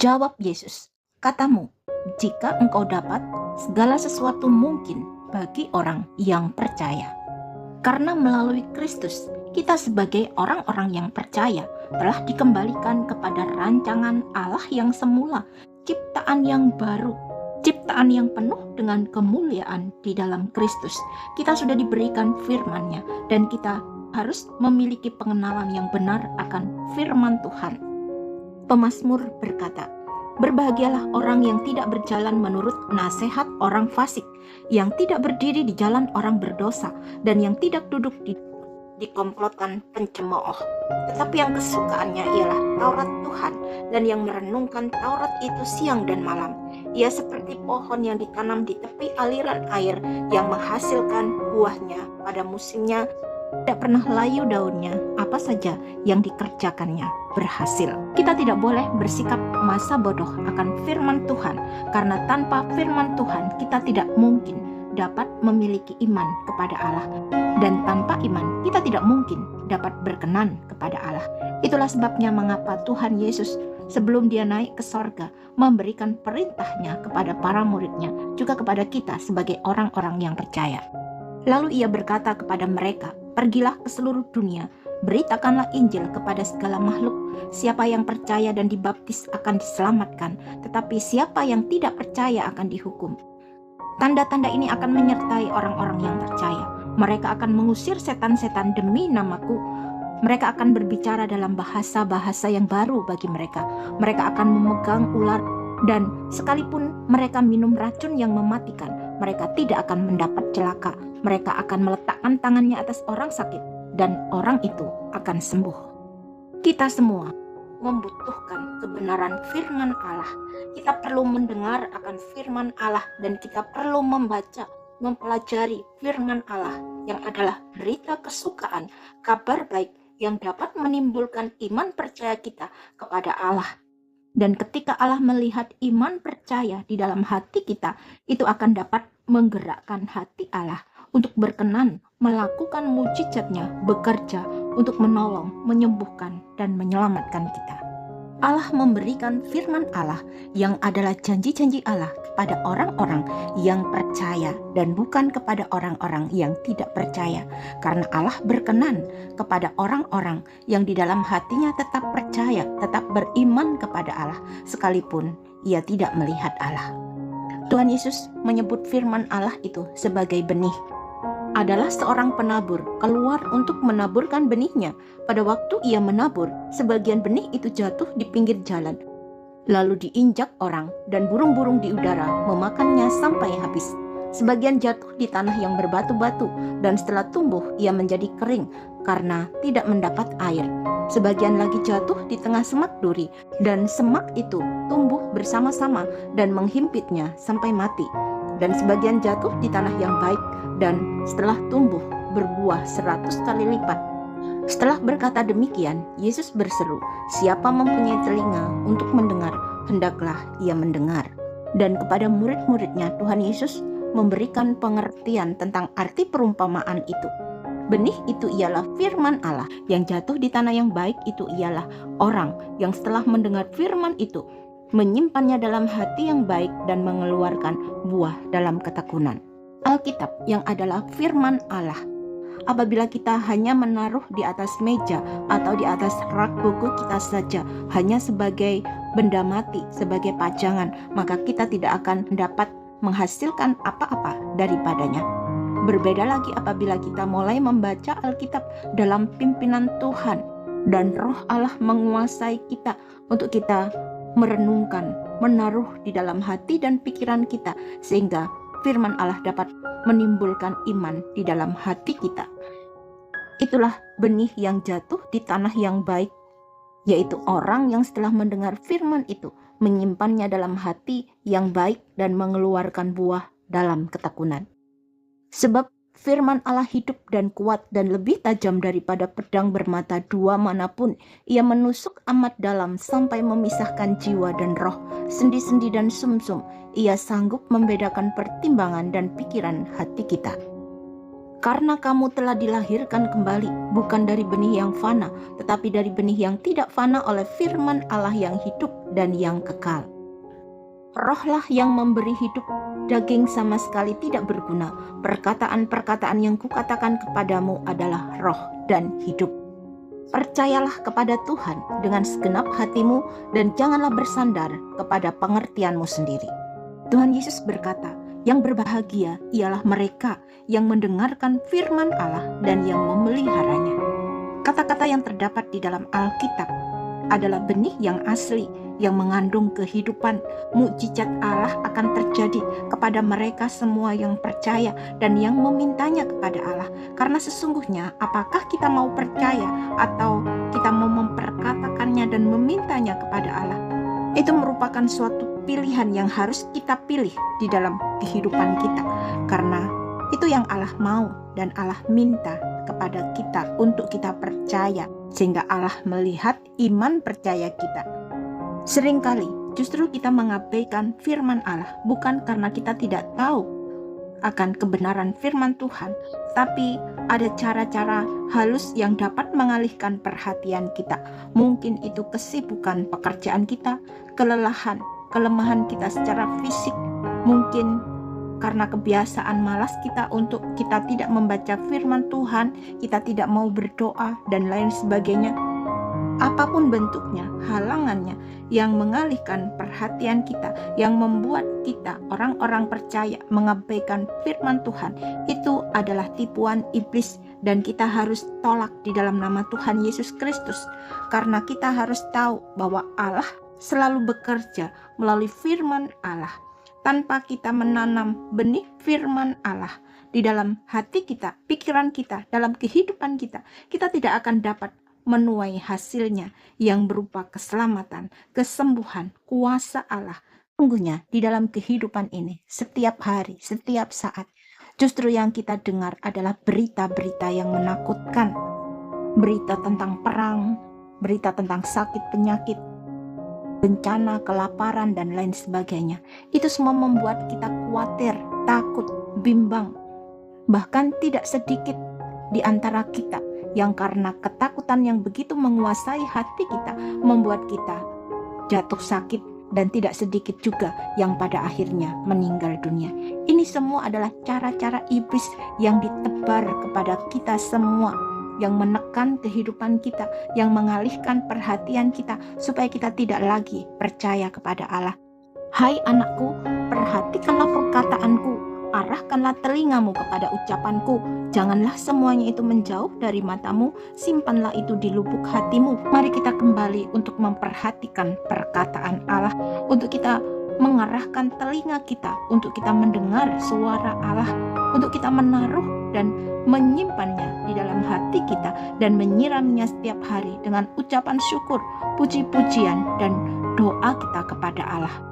Jawab Yesus, katamu, jika engkau dapat, segala sesuatu mungkin bagi orang yang percaya. Karena melalui Kristus, kita sebagai orang-orang yang percaya telah dikembalikan kepada rancangan Allah yang semula, ciptaan yang baru, ciptaan yang penuh dengan kemuliaan di dalam Kristus. Kita sudah diberikan firman-Nya dan kita harus memiliki pengenalan yang benar akan firman Tuhan. Pemazmur berkata, berbahagialah orang yang tidak berjalan menurut nasihat orang fasik, yang tidak berdiri di jalan orang berdosa, dan yang tidak duduk di komplotan pencemooh. Tetapi yang kesukaannya ialah Taurat Tuhan, dan yang merenungkan Taurat itu siang dan malam. Ia seperti pohon yang ditanam di tepi aliran air, yang menghasilkan buahnya pada musimnya, tidak pernah layu daunnya, apa saja yang dikerjakannya berhasil. Kita tidak boleh bersikap masa bodoh akan firman Tuhan, karena tanpa firman Tuhan kita tidak mungkin dapat memiliki iman kepada Allah, dan tanpa iman kita tidak mungkin dapat berkenan kepada Allah. Itulah sebabnya mengapa Tuhan Yesus sebelum dia naik ke sorga memberikan perintahnya kepada para muridnya, juga kepada kita sebagai orang-orang yang percaya. Lalu ia berkata kepada mereka, pergilah ke seluruh dunia, beritakanlah Injil kepada segala makhluk. Siapa yang percaya dan dibaptis akan diselamatkan, tetapi siapa yang tidak percaya akan dihukum. Tanda-tanda ini akan menyertai orang-orang yang percaya. Mereka akan mengusir setan-setan demi namaku. Mereka akan berbicara dalam bahasa-bahasa yang baru bagi mereka. Mereka akan memegang ular, dan sekalipun mereka minum racun yang mematikan, mereka tidak akan mendapat celaka. Mereka akan meletakkan tangannya atas orang sakit, dan orang itu akan sembuh. Kita semua membutuhkan kebenaran firman Allah. Kita perlu mendengar akan firman Allah, dan kita perlu membaca, mempelajari firman Allah yang adalah berita kesukaan, kabar baik yang dapat menimbulkan iman percaya kita kepada Allah. Dan ketika Allah melihat iman percaya di dalam hati kita, itu akan dapat menggerakkan hati Allah untuk berkenan melakukan mujizatnya, bekerja untuk menolong, menyembuhkan, dan menyelamatkan kita. Allah memberikan firman Allah yang adalah janji-janji Allah kepada orang-orang yang percaya dan bukan kepada orang-orang yang tidak percaya. Karena Allah berkenan kepada orang-orang yang di dalam hatinya tetap percaya, tetap beriman kepada Allah, sekalipun ia tidak melihat Allah. Tuhan Yesus menyebut firman Allah itu sebagai benih. Adalah seorang penabur keluar untuk menaburkan benihnya. Pada waktu ia menabur, sebagian benih itu jatuh di pinggir jalan, lalu diinjak orang, dan burung-burung di udara memakannya sampai habis. Sebagian jatuh di tanah yang berbatu-batu, dan setelah tumbuh ia menjadi kering karena tidak mendapat air. Sebagian lagi jatuh di tengah semak duri, dan semak itu tumbuh bersama-sama dan menghimpitnya sampai mati. Dan sebagian jatuh di tanah yang baik, dan setelah tumbuh berbuah 100 kali lipat. Setelah berkata demikian, Yesus berseru, siapa mempunyai telinga untuk mendengar, hendaklah ia mendengar. Dan kepada murid-muridnya Tuhan Yesus memberikan pengertian tentang arti perumpamaan itu. Benih itu ialah firman Allah, yang jatuh di tanah yang baik itu ialah orang yang setelah mendengar firman itu menyimpannya dalam hati yang baik dan mengeluarkan buah dalam ketekunan. Alkitab yang adalah firman Allah. Apabila kita hanya menaruh di atas meja atau di atas rak buku kita saja, hanya sebagai benda mati, sebagai pajangan, maka kita tidak akan dapat menghasilkan apa-apa daripadanya. Berbeda lagi apabila kita mulai membaca Alkitab dalam pimpinan Tuhan, dan Roh Allah menguasai kita untuk kita merenungkan, menaruh di dalam hati dan pikiran kita, sehingga firman Allah dapat menimbulkan iman di dalam hati kita. Itulah benih yang jatuh di tanah yang baik, yaitu orang yang setelah mendengar firman itu menyimpannya dalam hati yang baik dan mengeluarkan buah dalam ketekunan. Sebab firman Allah hidup dan kuat dan lebih tajam daripada pedang bermata dua manapun. Ia menusuk amat dalam sampai memisahkan jiwa dan roh, sendi-sendi dan sumsum. Ia sanggup membedakan pertimbangan dan pikiran hati kita. Karena kamu telah dilahirkan kembali, bukan dari benih yang fana, tetapi dari benih yang tidak fana oleh firman Allah yang hidup dan yang kekal. Rohlah yang memberi hidup, daging sama sekali tidak berguna. Perkataan-perkataan yang kukatakan kepadamu adalah roh dan hidup. Percayalah kepada Tuhan dengan segenap hatimu dan janganlah bersandar kepada pengertianmu sendiri. Tuhan Yesus berkata, yang berbahagia ialah mereka yang mendengarkan firman Allah dan yang memeliharanya. Kata-kata yang terdapat di dalam Alkitab adalah benih yang asli, yang mengandung kehidupan. Mukjizat Allah akan terjadi kepada mereka semua yang percaya dan yang memintanya kepada Allah. Karena sesungguhnya apakah kita mau percaya atau kita mau memperkatakannya dan memintanya kepada Allah, itu merupakan suatu pilihan yang harus kita pilih di dalam kehidupan kita. Karena itu yang Allah mau dan Allah minta kepada kita untuk kita percaya, sehingga Allah melihat iman percaya kita. Seringkali justru kita mengabaikan firman Allah bukan karena kita tidak tahu akan kebenaran firman Tuhan, tapi ada cara-cara halus yang dapat mengalihkan perhatian kita. Mungkin itu kesibukan pekerjaan kita, kelemahan kita secara fisik, mungkin karena kebiasaan malas kita untuk kita tidak membaca firman Tuhan, kita tidak mau berdoa dan lain sebagainya. Apapun bentuknya, halangannya yang mengalihkan perhatian kita, yang membuat kita orang-orang percaya mengabaikan firman Tuhan, itu adalah tipuan iblis dan kita harus tolak di dalam nama Tuhan Yesus Kristus. Karena kita harus tahu bahwa Allah selalu bekerja melalui firman Allah. Tanpa kita menanam benih firman Allah di dalam hati kita, pikiran kita, dalam kehidupan kita, kita tidak akan dapat menuai hasilnya yang berupa keselamatan, kesembuhan, kuasa Allah. Sungguhnya di dalam kehidupan ini, setiap hari, setiap saat, justru yang kita dengar adalah berita-berita yang menakutkan. Berita tentang perang, berita tentang sakit penyakit, bencana, kelaparan, dan lain sebagainya. Itu semua membuat kita khawatir, takut, bimbang. Bahkan tidak sedikit di antara kita yang karena ketakutan yang begitu menguasai hati kita, membuat kita jatuh sakit, dan tidak sedikit juga yang pada akhirnya meninggal dunia. Ini semua adalah cara-cara iblis yang ditebar kepada kita semua, yang menekan kehidupan kita, yang mengalihkan perhatian kita supaya kita tidak lagi percaya kepada Allah. Hai anakku, perhatikanlah perkataanku, arahkanlah telingamu kepada ucapanku, janganlah semuanya itu menjauh dari matamu, simpanlah itu di lubuk hatimu. Mari kita kembali untuk memperhatikan perkataan Allah, untuk kita mengarahkan telinga kita, untuk kita mendengar suara Allah, untuk kita menaruh dan menyimpannya di dalam hati kita dan menyiramnya setiap hari dengan ucapan syukur, puji-pujian, dan doa kita kepada Allah.